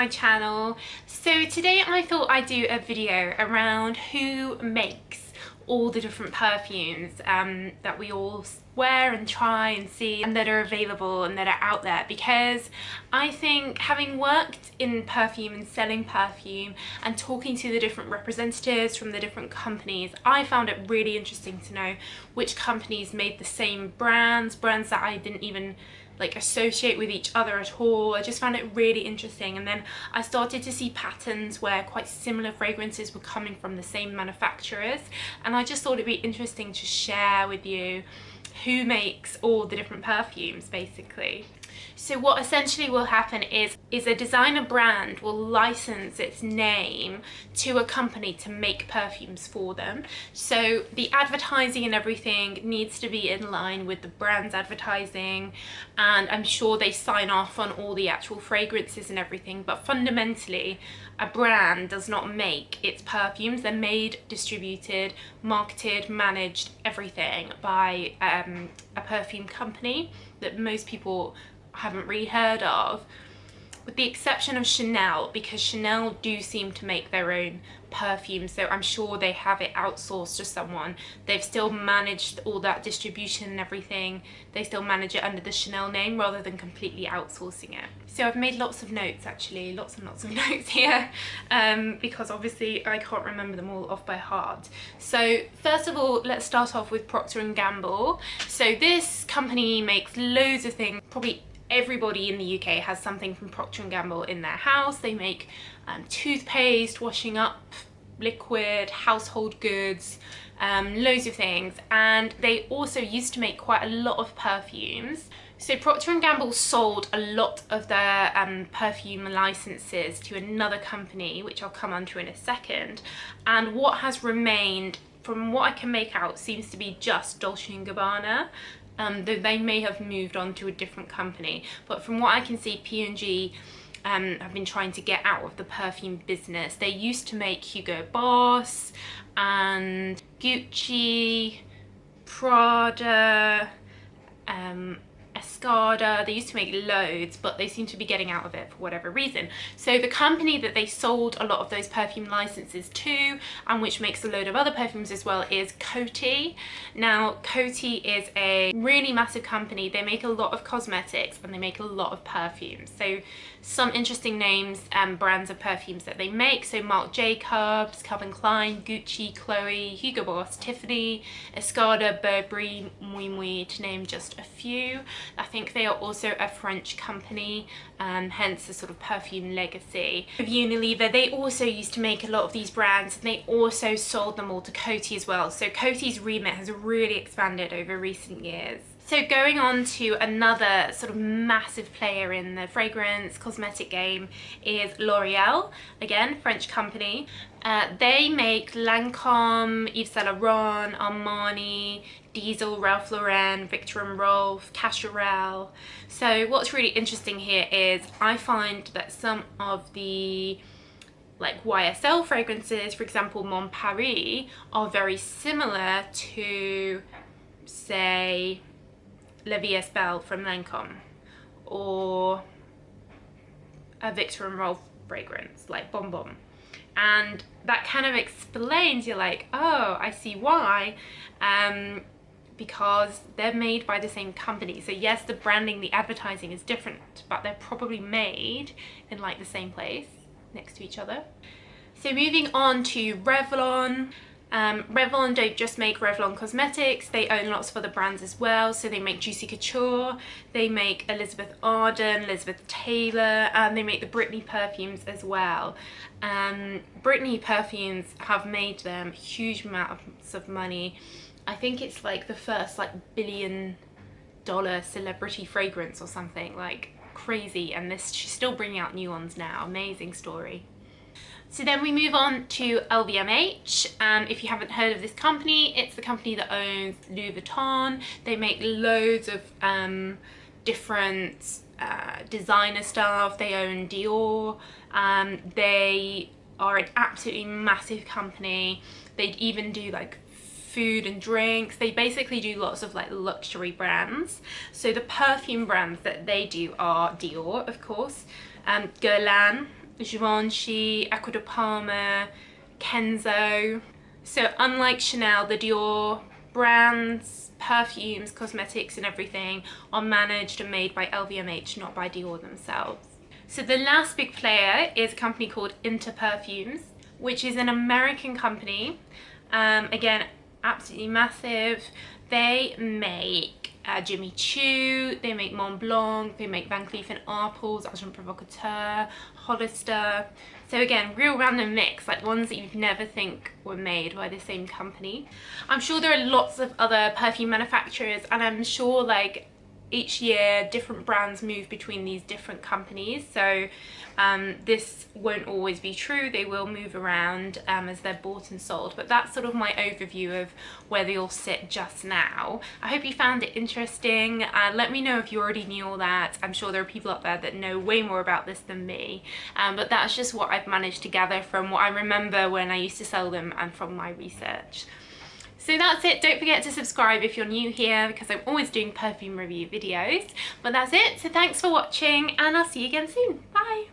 my channel. So today I thought I'd do a video around who makes all the different perfumes that we all wear and try and see and that are available and that are out there, because I think, having worked in perfume and selling perfume and talking to the different representatives from the different companies, I found it really interesting to know which companies made the same brands that I didn't even associate with each other at all. I just found it really interesting, and then I started to see patterns where quite similar fragrances were coming from the same manufacturers, and I just thought it'd be interesting to share with you who makes all the different perfumes basically. So what essentially will happen is a designer brand will license its name to a company to make perfumes for them. So the advertising and everything needs to be in line with the brand's advertising, and I'm sure they sign off on all the actual fragrances and everything, but fundamentally a brand does not make its perfumes. They're made, distributed, marketed, managed, everything by a perfume company that most people haven't really heard of, with the exception of Chanel, because Chanel do seem to make their own perfume, so I'm sure they have it outsourced to someone. They've still managed all that distribution and everything. They still manage it under the Chanel name rather than completely outsourcing it. So I've made lots of notes, actually, lots and lots of notes here, because obviously I can't remember them all off by heart. So first of all, let's start off with Procter & Gamble. So this company makes loads of things. Probably everybody in the UK has something from Procter & Gamble in their house. They make toothpaste, washing up liquid, household goods, loads of things, and they also used to make quite a lot of perfumes. So Procter & Gamble sold a lot of their perfume licenses to another company, which I'll come on to in a second, and what has remained, from what I can make out, seems to be just Dolce & Gabbana. Though they may have moved on to a different company, but from what I can see, P&G have been trying to get out of the perfume business. They used to make Hugo Boss and Gucci, Prada, Escada. They used to make loads, but they seem to be getting out of it for whatever reason. So the company that they sold a lot of those perfume licenses to, and which makes a load of other perfumes as well, is Coty. Now Coty is a really massive company. They make a lot of cosmetics and they make a lot of perfumes. So some interesting names and brands of perfumes that they make: so Marc Jacobs, Calvin Klein, Gucci, Chloe, Hugo Boss, Tiffany, Escada, Burberry, Mui Mui, to name just a few. I think they are also a French company, hence the sort of perfume legacy. With Unilever, they also used to make a lot of these brands, and they also sold them all to Coty as well. So Coty's remit has really expanded over recent years. So going on to another sort of massive player in the fragrance cosmetic game is L'Oreal, again, French company. They make Lancome, Yves Saint Laurent, Armani, Diesel, Ralph Lauren, Victor & Rolf, Cacharel. So what's really interesting here is I find that some of the YSL fragrances, for example Mon Paris, are very similar to, say, La Vie est Belle from Lancome, or a Victor & Rolf fragrance like Bon Bon. And that kind of explains, you're like, oh, I see why, because they're made by the same company. So yes, the branding, the advertising is different, but they're probably made in the same place next to each other. So moving on to Revlon. Revlon don't just make Revlon cosmetics, they own lots of other brands as well. So they make Juicy Couture, they make Elizabeth Arden, Elizabeth Taylor, and they make the Britney perfumes as well. Britney perfumes have made them huge amounts of money. I think it's the first $1 billion celebrity fragrance or something, crazy, and she's still bringing out new ones now. Amazing story. So then we move on to LVMH. If you haven't heard of this company, it's the company that owns Louis Vuitton. They make loads of different designer stuff. They own Dior. They are an absolutely massive company. They even do food and drinks. They basically do lots of luxury brands. So the perfume brands that they do are Dior, of course, Guerlain, Givenchy, Acqua di Parma, Kenzo. So unlike Chanel, the Dior brands, perfumes, cosmetics and everything are managed and made by LVMH, not by Dior themselves. So the last big player is a company called Perfumes, which is an American company. Again, absolutely massive. They make Jimmy Choo, they make Mont Blanc, they make Van Cleef & Arpels, Agent Provocateur, Hollister. So again, real random mix, like ones that you'd never think were made by the same company. I'm sure there are lots of other perfume manufacturers, and I'm sure like each year different brands move between these different companies, so this won't always be true. They will move around as they're bought and sold, but that's sort of my overview of where they all sit just now. I hope you found it interesting. Let me know if you already knew all that. I'm sure there are people out there that know way more about this than me, but that's just what I've managed to gather from what I remember when I used to sell them and from my research. So that's it. Don't forget to subscribe if you're new here, because I'm always doing perfume review videos. But that's it. So thanks for watching, and I'll see you again soon. Bye.